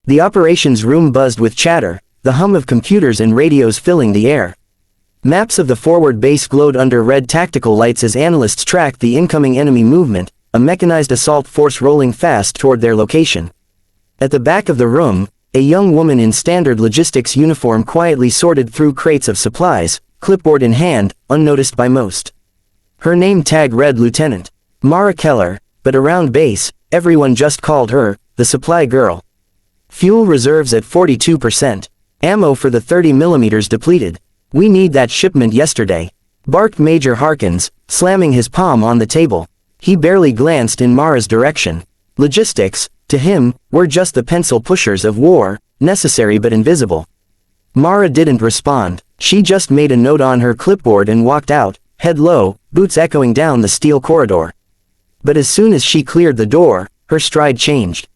The operations room buzzed with chatter, the hum of computers and radios filling the air. Maps of the forward base glowed under red tactical lights as analysts tracked the incoming enemy movement, a mechanized assault force rolling fast toward their location. At the back of the room, a young woman in standard logistics uniform quietly sorted through crates of supplies, clipboard in hand, unnoticed by most. Her name tag read Lieutenant Mara Keller, but around base, everyone just called her the supply girl. Fuel reserves at 42%. Ammo for the 30mm depleted. We need that shipment yesterday, barked Major Harkins, slamming his palm on the table. He barely glanced in Mara's direction. Logistics, to him, were just the pencil pushers of war, necessary but invisible. Mara didn't respond. She just made a note on her clipboard and walked out, head low, boots echoing down the steel corridor. But as soon as she cleared the door, her stride changed.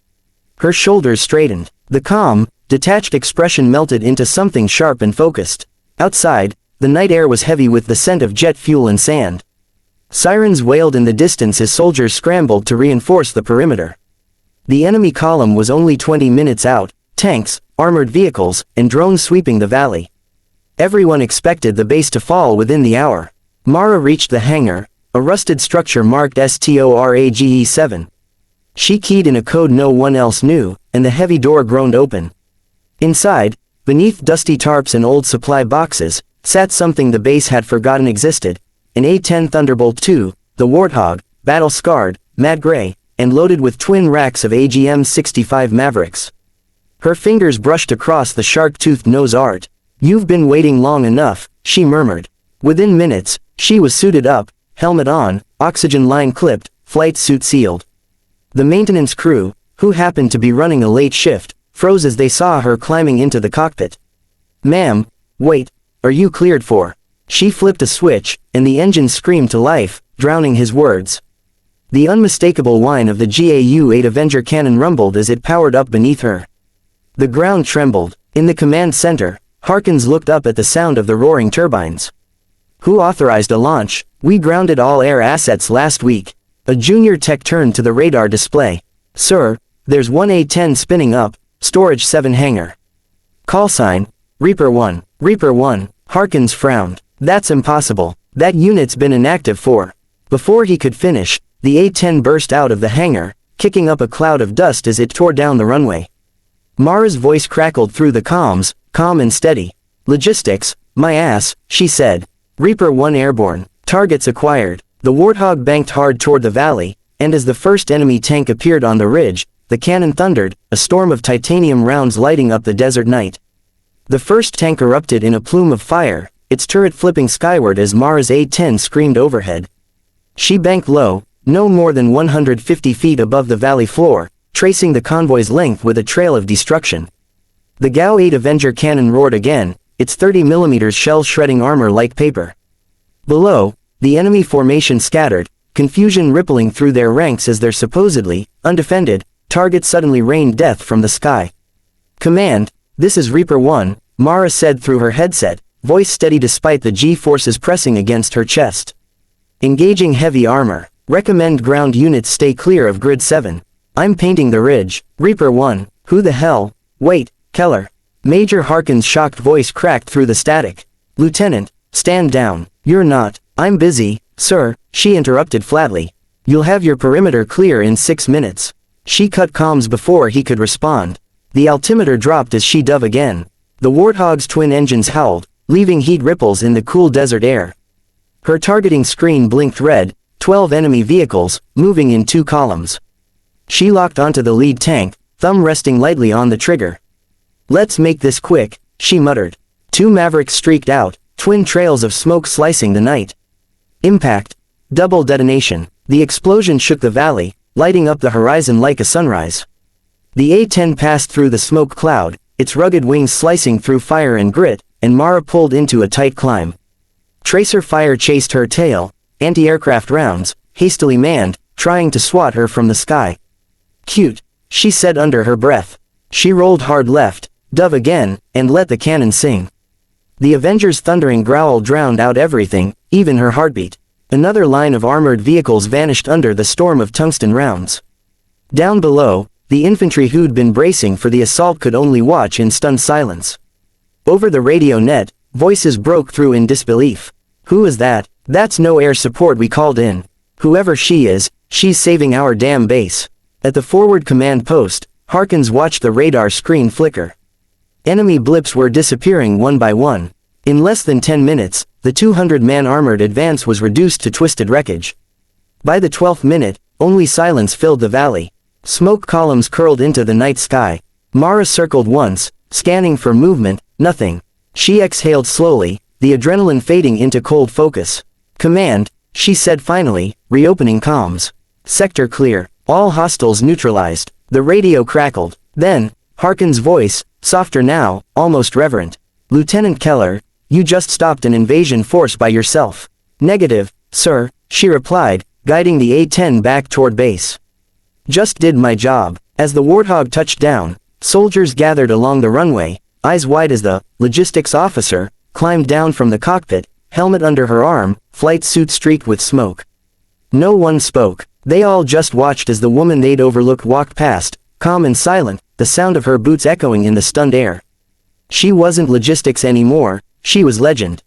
Her shoulders straightened. The calm, detached expression melted into something sharp and focused. Outside, the night air was heavy with the scent of jet fuel and sand. Sirens wailed in the distance as soldiers scrambled to reinforce the perimeter. The enemy column was only 20 minutes out, tanks, armored vehicles, and drones sweeping the valley. Everyone expected the base to fall within the hour. Mara reached the hangar, a rusted structure marked STORAGE-7. She keyed in a code no one else knew, and the heavy door groaned open. Inside, beneath dusty tarps and old supply boxes, sat something the base had forgotten existed, an A-10 Thunderbolt II, the Warthog, battle-scarred, matte gray, and loaded with twin racks of AGM-65 Mavericks. Her fingers brushed across the shark-toothed nose art. "You've been waiting long enough," she murmured. Within minutes, she was suited up, helmet on, oxygen line clipped, flight suit sealed. The maintenance crew, who happened to be running a late shift, froze as they saw her climbing into the cockpit. "Ma'am, wait, are you cleared for?" She flipped a switch, and the engine screamed to life, drowning his words. The unmistakable whine of the GAU-8 Avenger cannon rumbled as it powered up beneath her. The ground trembled. In the command center, Harkins looked up at the sound of the roaring turbines. "Who authorized a launch? We grounded all air assets last week." A junior tech turned to the radar display. "Sir, there's one A-10 spinning up, storage 7 hangar. Call sign, Reaper 1. Reaper 1, Harkins frowned. "That's impossible. That unit's been inactive for..." Before he could finish, the A-10 burst out of the hangar, kicking up a cloud of dust as it tore down the runway. Mara's voice crackled through the comms, calm and steady. "Logistics, my ass," she said. "Reaper 1 airborne. Targets acquired." The Warthog banked hard toward the valley, and as the first enemy tank appeared on the ridge, the cannon thundered, a storm of titanium rounds lighting up the desert night. The first tank erupted in a plume of fire, its turret flipping skyward as Mara's A-10 screamed overhead. She banked low, no more than 150 feet above the valley floor, tracing the convoy's length with a trail of destruction. The GAU-8 Avenger cannon roared again, its 30mm shell shredding armor like paper. Below, the enemy formation scattered, confusion rippling through their ranks as their supposedly undefended target suddenly rained death from the sky. "Command, this is Reaper 1, Mara said through her headset, voice steady despite the G-forces pressing against her chest. "Engaging heavy armor. Recommend ground units stay clear of Grid 7. I'm painting the ridge." "Reaper 1, who the hell?" "Wait, Keller." Major Harkins' shocked voice cracked through the static. "Lieutenant, stand down. You're not." "I'm busy, sir," she interrupted flatly. "You'll have your perimeter clear in 6 minutes." She cut comms before he could respond. The altimeter dropped as she dove again. The Warthog's twin engines howled, leaving heat ripples in the cool desert air. Her targeting screen blinked red, 12 enemy vehicles, moving in 2 columns. She locked onto the lead tank, thumb resting lightly on the trigger. "Let's make this quick," she muttered. 2 Mavericks streaked out, twin trails of smoke slicing the night. Impact. Double detonation. The explosion shook the valley, lighting up the horizon like a sunrise. The A-10 passed through the smoke cloud, its rugged wings slicing through fire and grit, and Mara pulled into a tight climb. Tracer fire chased her tail, anti-aircraft rounds, hastily manned, trying to swat her from the sky. "Cute," she said under her breath. She rolled hard left, dove again, and let the cannon sing. The Avenger's thundering growl drowned out everything, even her heartbeat. Another line of armored vehicles vanished under the storm of tungsten rounds. Down below, The infantry who'd been bracing for the assault could only watch in stunned silence. Over the radio net, voices broke through in disbelief. "Who is that? That's no air support we called in. Whoever she is, she's saving our damn base." At the forward command post, Harkins watched the radar screen flicker. Enemy blips were disappearing one by one. In less than 10 minutes, the 200-man armored advance was reduced to twisted wreckage. By the 12th minute, only silence filled the valley. Smoke columns curled into the night sky. Mara circled once, scanning for movement, nothing. She exhaled slowly, the adrenaline fading into cold focus. "Command," she said finally, reopening comms. "Sector clear. All hostiles neutralized." The radio crackled. Then, Harkin's voice, softer now, almost reverent. "Lieutenant Keller, you just stopped an invasion force by yourself." "Negative, sir," she replied, guiding the A-10 back toward base. "Just did my job." As the Warthog touched down, soldiers gathered along the runway, eyes wide as the logistics officer climbed down from the cockpit, helmet under her arm, flight suit streaked with smoke. No one spoke. They all just watched as the woman they'd overlooked walked past, calm and silent, the sound of her boots echoing in the stunned air. She wasn't logistics anymore, she was legend.